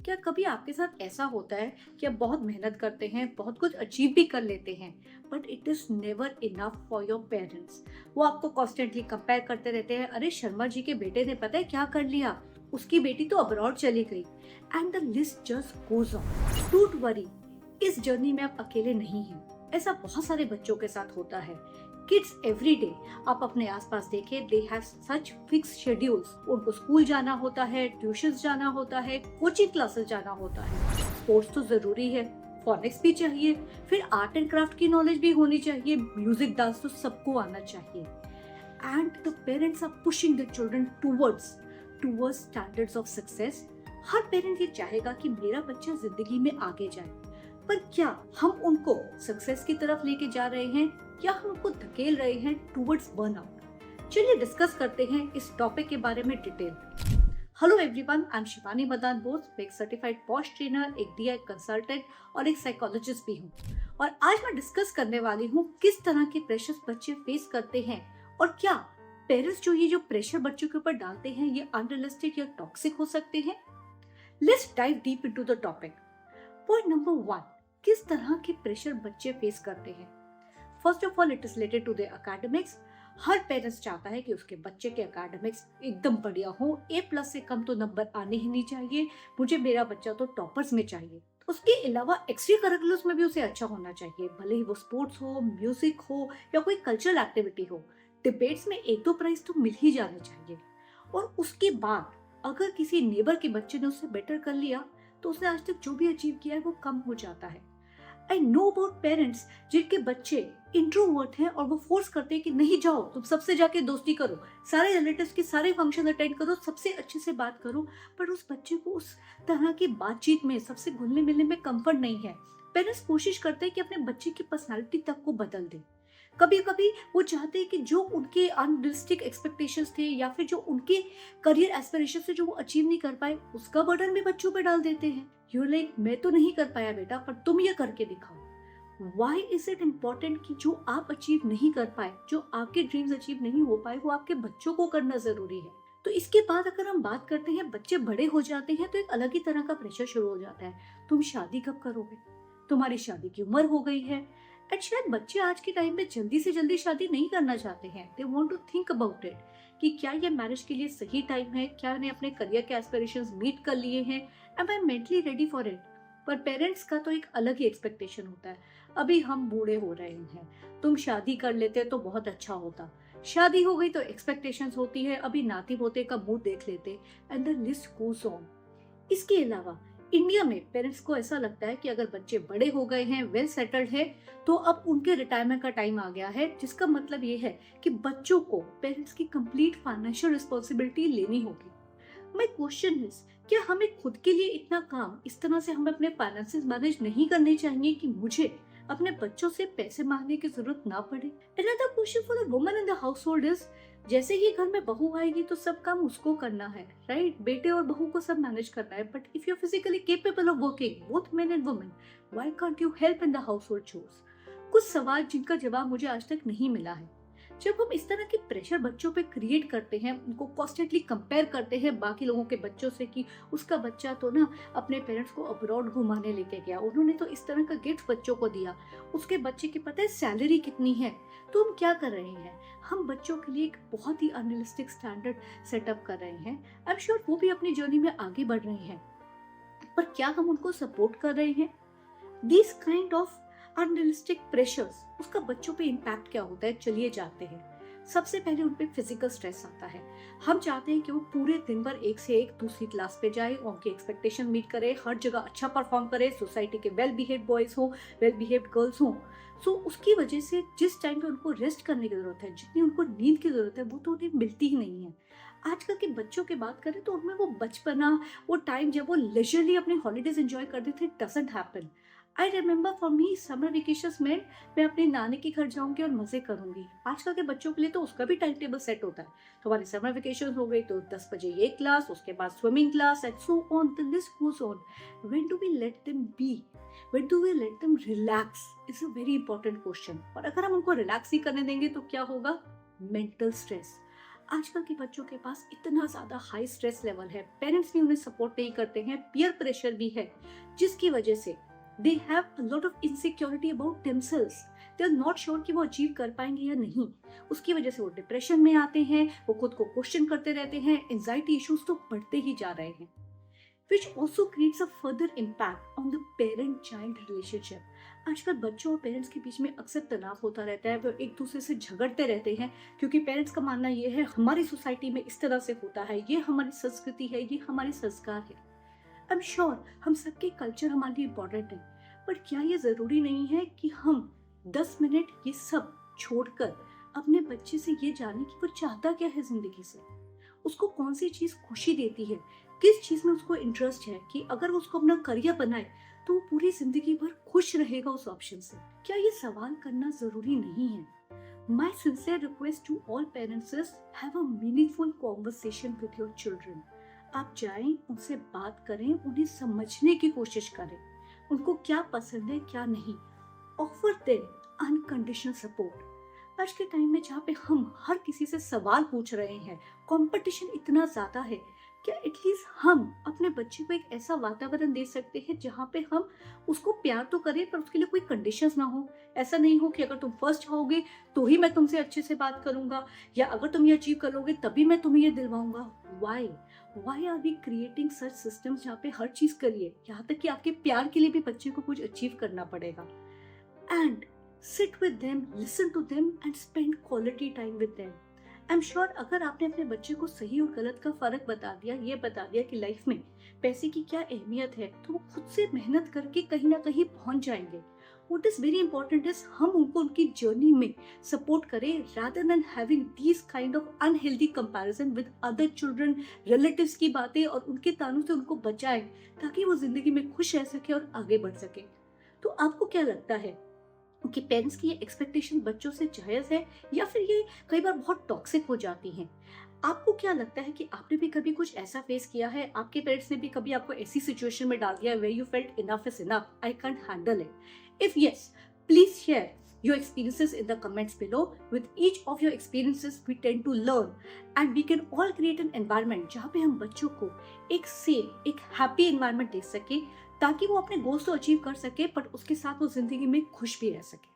क्या कभी आपके साथ ऐसा होता है कि आप बहुत मेहनत करते हैं, बहुत कुछ अचीव भी कर लेते हैं, but it is never enough for your parents. वो आपको कॉन्स्टेंटली कंपेयर करते रहते हैं, अरे शर्मा जी के बेटे ने पता है क्या कर लिया, उसकी बेटी तो अब्रॉड चली गई, and the list just goes on. Don't worry, इस जर्नी में आप अकेले नहीं हैं। ऐसा बहुत सारे बच्चों के साथ होता है। किड्स एवरी डे, आप अपने आसपास देखें, they have such fix schedules. उनको स्कूल जाना होता है, ट्यूशंस जाना होता है, कोचिंग क्लासेस जाना होता है। स्पोर्ट्स तो जरूरी है, फोनिक्स भी चाहिए, फिर आर्ट एंड क्राफ्ट की नॉलेज भी होनी चाहिए, म्यूजिक डांस तो सबको आना चाहिए। And the parents are pushing the children towards standards of success. हर पेरेंट ये चाहेगा कि मेरा बच्चा जिंदगी में आगे जाए, पर क्या हम उनको सक्सेस की तरफ लेके जा रहे हैं या हम उनको धकेल रहे हैं टुवर्ड्स बर्नआउट? चलिए डिस्कस करते हैं इस टॉपिक के बारे में detail. Hello everyone, I am Shivani Madan Bose, एक सर्टिफाइड पॉश ट्रेनर, एक डीआई कंसल्टेंट और एक साइकोलॉजिस्ट भी हूँ। और आज मैं डिस्कस करने वाली हूँ किस तरह के प्रेशर्स बच्चे फेस करते हैं और क्या पेरेंट्स जो प्रेशर बच्चों के ऊपर डालते हैं ये अनरियलिस्टिक या टॉक्सिक हो सकते हैं। Let's dive deep into the topic. Point number 1, किस तरह के प्रेशर बच्चे फेस करते हैं। First of all, it is related to the academics. हर पेरेंट्स चाहता है कि उसके बच्चे के एकेडमिक्स एकदम बढ़िया हो, A+ से कम तो नंबर आने ही नहीं चाहिए, मुझे मेरा बच्चा तो टॉपर्स में चाहिए। उसके अलावा एक्स्ट्रा करिकुलर्स में भी उसे अच्छा होना चाहिए, भले ही वो स्पोर्ट्स हो, म्यूजिक हो या कोई कल्चरल एक्टिविटी हो। डिबेट्स में 1-2 प्राइज तो मिल ही जाने चाहिए। और उसके बाद अगर किसी नेबर के बच्चे ने उससे बेटर कर लिया तो उसने आज तक जो भी अचीव किया है वो कम हो जाता है। आई नो अबाउट पेरेंट्स जिनके बच्चे इंट्रोवर्ट हैं और वो फोर्स करते हैं कि नहीं जाओ, तुम सबसे जाके दोस्ती करो, सारे रिलेटिव्स के सारे फंक्शन अटेंड करो, सबसे अच्छे से बात करो। पर उस बच्चे को उस तरह की बातचीत में, सबसे घुलने मिलने में कंफर्ट नहीं है। पेरेंट्स कोशिश करते हैं कि अपने बच्चे की पर्सनालिटी तक को बदल दे। कभी कभी वो चाहते हैं कि जो उनके अनरियलिस्टिक एक्सपेक्टेशंस थे या फिर जो उनके करियर एस्पिरेशन से जो वो अचीव नहीं कर पाए, उसका बर्डन भी बच्चों पे डाल देते हैं। यू लाइक, मैं तो नहीं कर पाया बेटा, पर तुम ये करके दिखाओ। वाई इज इट इम्पोर्टेंट कि जो आप अचीव नहीं कर पाए, जो आपके ड्रीम्स अचीव नहीं हो पाए, वो आपके बच्चों को करना जरूरी है। तो इसके बाद अगर हम बात करते हैं, बच्चे बड़े हो जाते हैं तो एक अलग ही तरह का प्रेशर शुरू हो जाता है। तुम शादी कब करोगे, तुम्हारी शादी की उम्र हो गई है। एंड शायद बच्चे आज के टाइम में जल्दी से जल्दी शादी नहीं करना चाहते हैं। They want to think about it कि क्या ये मैरिज के लिए सही टाइम है, क्या उन्हें अपने करियर के एस्पिरेशंस मीट कर लिए हैं, am I mentally ready for it. पर पेरेंट्स का तो एक अलग ही एक्सपेक्टेशन होता है, अभी हम बूढ़े हो रहे हैं, तुम शादी कर लेते तो बहुत अच्छा होता। शादी हो गई तो एक्सपेक्टेशंस होती है, अभी नाती पोते का मुंह देख लेते, and the list goes on. इसके अलावा इंडिया में पेरेंट्स को ऐसा लगता है कि अगर बच्चे बड़े हो गए हैं, वेल सेटल्ड है, तो अब उनके रिटायरमेंट का टाइम आ गया है, जिसका मतलब ये है कि बच्चों को पेरेंट्स की कंप्लीट फाइनेंशियल रिस्पॉन्सिबिलिटी लेनी होगी। माय क्वेश्चन इज, क्या हमें खुद के लिए इतना काम, इस तरह से हमें अपने फाइनेंसेस मैनेज नहीं करने चाहिए कि मुझे अपने बच्चों से पैसे मांगने की जरूरत ना पड़े? Another question for the woman in the house hold is, जैसे ही घर में बहू आएगी तो सब काम उसको करना है, राइट? बेटे और बहू को सब मैनेज करना है, but if you are physically capable of working both men and women, why can't you help in the household chores? कुछ सवाल जिनका जवाब मुझे आज तक नहीं मिला है। जब हम इस तरह के प्रेशर बच्चों पे क्रिएट करते हैं, उनको कॉन्स्टेंटली कंपेयर करते हैं बाकी लोगों के बच्चों से कि उसका बच्चा तो ना अपने पेरेंट्स को अब्रॉड घुमाने लेके गया, उन्होंने तो इस तरह का गिफ्ट बच्चों को दिया, उसके बच्चे की पता है सैलरी कितनी है। तो हम क्या कर रहे हैं, हम बच्चों के लिए एक बहुत ही अनरियलिस्टिक स्टैंडर्ड सेटअप कर रहे हैं। आई एम श्योर वो भी अपनी जर्नी में आगे बढ़ रहे हैं, पर क्या हम उनको सपोर्ट कर रहे हैं? This kind of unrealistic pressures, उसका बच्चों पे इम्पैक्ट क्या होता है, चलिए जानते हैं। सबसे पहले उन पे फिजिकल स्ट्रेस आता है। हम चाहते हैं कि वो पूरे दिन भर एक से एक दूसरी क्लास पे जाए, उनकी एक्सपेक्टेशन मीट करे, हर जगह अच्छा परफॉर्म करे, सोसाइटी के वेल बिहेव्ड बॉयज हो, वेल बिहेव्ड गर्ल्स हो। सो उसकी वजह से जिस टाइम पे उनको रेस्ट करने की जरूरत है, जितनी उनको नींद की जरूरत है, वो तो उन्हें मिलती ही नहीं है। आजकल के बच्चों की बात करें तो उनमें वो बचपना, वो टाइम जब वो लेजरली अपने हॉलीडेज एंजॉय करते थे, doesn't happen. I remember for me summer vacations में मैं अपने नानी के घर जाऊंगी और मजे करूंगी। आजकल के बच्चों के लिए तो उसका भी टाइम टेबल सेट होता है। तो हमारी समर वेकेशन हो गई तो 10 बजे ये क्लास, उसके बाद swimming class, and so on the list goes on. When do we let them be, when do we let them relax, it's a very important question. और अगर हम उनको रिलैक्स ही करने देंगे तो क्या होगा? Mental stress. आजकल के बच्चों के पास इतना ज़्यादा हाई स्ट्रेस लेवल है, पेरेंट्स भी उन्हें सपोर्ट नहीं करते हैं, पीयर प्रेशर भी है, जिसकी वजह से they have a lot of insecurity about themselves. They are not sure कि वो अचीव कर पाएंगे या नहीं। उसकी वजह से वो डिप्रेशन में आते हैं, वो खुद को क्वेश्चन करते रहते हैं, एंजाइटी इश्यूज तो बढ़ते ही जा रहे हैं, which also creates a further impact on the parent-child relationship. आजकल बच्चों और पेरेंट्स के बीच में अक्सर तनाव होता रहता है, वो एक दूसरे से झगड़ते रहते हैं, क्योंकि पेरेंट्स का मानना ये है हमारी सोसाइटी में इस तरह से होता है, ये हमारी संस्कृति है, ये हमारे संस्कार है। आई एम श्योर हम सबके कल्चर हमारे लिए इम्पोर्टेंट है, पर क्या ये ज़रूरी नहीं है कि हम 10 मिनट ये सब छोड़कर अपने बच्चे से ये जाने कि वो चाहता क्या है ज़िंदगी से, उसको कौन सी चीज़ खुशी देती है, किस चीज़ में उसको इंटरेस्ट है, कि अगर उसको अपना करियर बनाए तो वो पूरी जिंदगी भर खुश रहेगा उस ऑप्शन से। क्या ये सवाल करना जरूरी नहीं है? My sincere request to all parents is have a meaningful conversation with your children. आप जाएं, उनसे बात करें, उन्हें समझने की कोशिश करें, उनको क्या पसंद है क्या नहीं। Offer them unconditional support. आज के टाइम में जहाँ पे हम हर किसी से सवाल पूछ रहे हैं, कंपटीशन इतना ज्यादा है, क्या एटलीस्ट हम अपने बच्चे को एक ऐसा वातावरण दे सकते हैं जहाँ पे हम उसको प्यार तो करें, पर उसके लिए कोई कंडीशंस ना हो। ऐसा नहीं हो कि अगर तुम फर्स्ट आओगे तो ही मैं तुमसे अच्छे से बात करूंगा, या अगर तुम ये अचीव कर लोगे तभी मैं तुम्हें ये दिलवाऊंगा। Why are we creating such systems जहाँ पे हर चीज करिए, यहाँ तक कि आपके प्यार के लिए भी बच्चे को कुछ अचीव करना पड़ेगा। And sit with them, listen to them and spend quality time with them. I am sure अगर आपने अपने बच्चे को सही और गलत का फर्क बता दिया, ये बता दिया कि लाइफ में पैसे की क्या अहमियत है, तो वो खुद से मेहनत करके कहीं ना कहीं पहुंच जाएंगे। What is very important is हम उनको उनकी जर्नी में सपोर्ट करें, rather than having these kind of unhealthy comparison with other children, relatives की बातें और उनके तानों से उनको बचाएं, ताकि वो जिंदगी में खुश रह सके और आगे बढ़ सके। तो आपको क्या लगता है कि पेरेंट्स की ये एक्सपेक्टेशन बच्चों से जायज है, या फिर ये कई बार बहुत टॉक्सिक हो जाती हैं? आपको क्या लगता है कि आपने भी कभी कुछ ऐसा फेस किया है, आपके पेरेंट्स ने भी कभी आपको ऐसी सिचुएशन में डाल दिया where you felt enough is enough, I can't handle it? If yes, please share your experiences in the comments below. With each of your experiences we tend to learn, and we can all create an environment जहाँ पे हम बच्चों को एक safe, एक happy environment दे सके, ताकि वो अपने गोल्स तो अचीव कर सके, बट उसके साथ वो जिंदगी में खुश भी रह सके।